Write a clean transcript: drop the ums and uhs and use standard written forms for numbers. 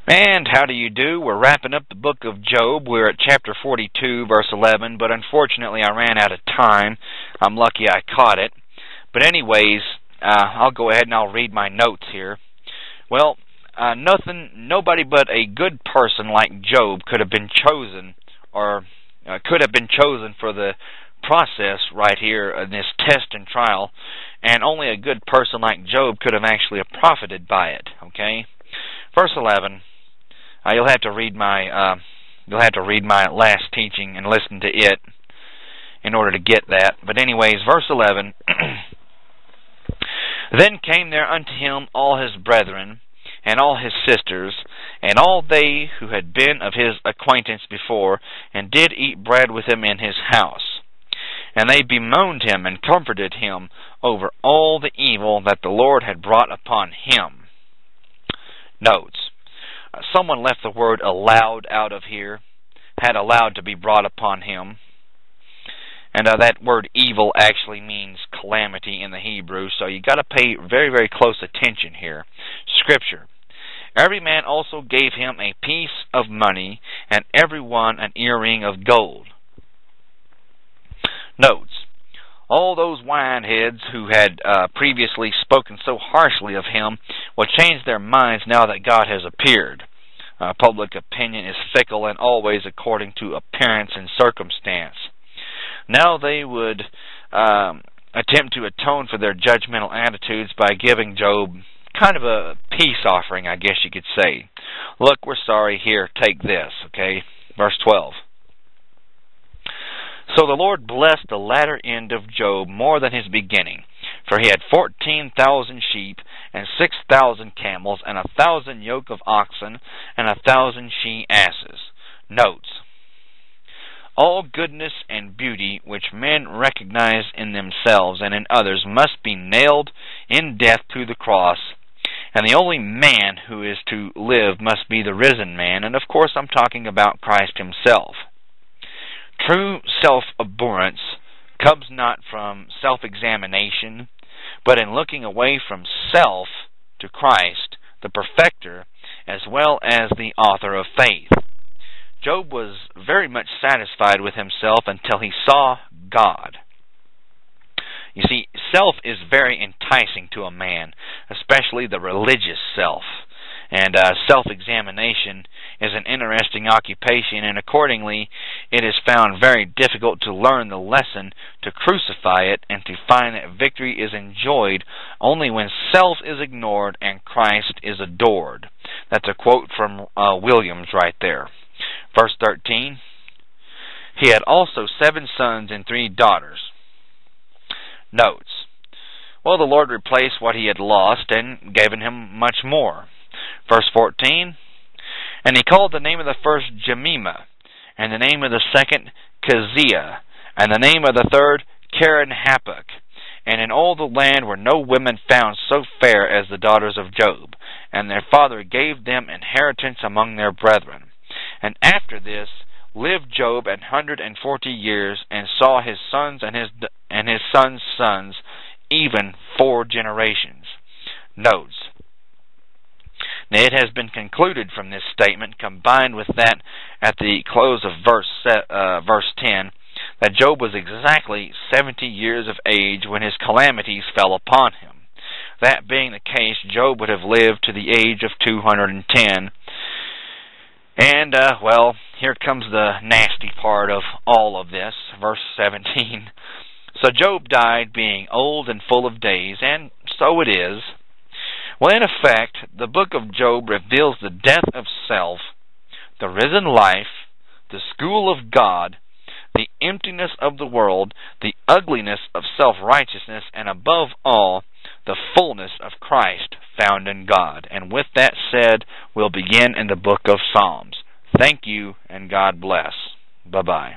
And how do you do? We're wrapping up the book of Job. We're at chapter 42, verse 11, but unfortunately I ran out of time. I'm lucky I caught it. But anyways, I'll go ahead and I'll read my notes here. Well, nobody but a good person like Job could have been chosen, or could have been chosen for the process right here in this test and trial, and only a good person like Job could have actually profited by it. Okay, verse 11. You'll have to read my last teaching and listen to it in order to get that. But anyways, verse 11. Then came there unto him all his brethren, and all his sisters, and all they who had been of his acquaintance before, and did eat bread with him in his house. And they bemoaned him and comforted him over all the evil that the Lord had brought upon him. Notes. Someone left the word allowed out of here, had allowed to be brought upon him. And that word evil actually means calamity in the Hebrew, so you got to pay very, very close attention here. Scripture. Every man also gave him a piece of money, and every one an earring of gold. Notes. All those wineheads who had previously spoken so harshly of him will change their minds now that God has appeared. Public opinion is fickle and always according to appearance and circumstance. Now they would attempt to atone for their judgmental attitudes by giving Job kind of a peace offering, I guess you could say. Look, we're sorry, here, take this, okay? Verse 12. So the Lord blessed the latter end of Job more than his beginning, for he had 14,000 sheep, and 6,000 camels, and 1,000 yoke of oxen, and 1,000 she-asses. Notes. All goodness and beauty which men recognize in themselves and in others must be nailed in death to the cross, and the only man who is to live must be the risen man, and of course I'm talking about Christ himself. True self-abhorrence comes not from self-examination, but in looking away from self to Christ, the perfecter, as well as the author of faith. Job was very much satisfied with himself until he saw God. You see, self is very enticing to a man, especially the religious self. And self-examination is an interesting occupation, and accordingly it is found very difficult to learn the lesson, to crucify it, and to find that victory is enjoyed only when self is ignored and Christ is adored. That's a quote from Williams right there. Verse 13, he had also 7 sons and 3 daughters. Notes. Well, the Lord replaced what he had lost and given him much more. Verse 14, and he called the name of the first Jemimah, and the name of the second Keziah, and the name of the third Keren-Happuch. And in all the land were no women found so fair as the daughters of Job, and their father gave them inheritance among their brethren. And after this lived Job 140 years, and saw his sons and his sons' sons, even 4 generations. Notes. Now it has been concluded from this statement, combined with that at the close of verse 10, that Job was exactly 70 years of age when his calamities fell upon him. That being the case, Job would have lived to the age of 210. And, well, here comes the nasty part of all of this, verse 17. So Job died being old and full of days, and so it is. Well, in effect, the book of Job reveals the death of self, the risen life, the school of God, the emptiness of the world, the ugliness of self-righteousness, and above all, the fullness of Christ found in God. And with that said, we'll begin in the book of Psalms. Thank you, and God bless. Bye-bye.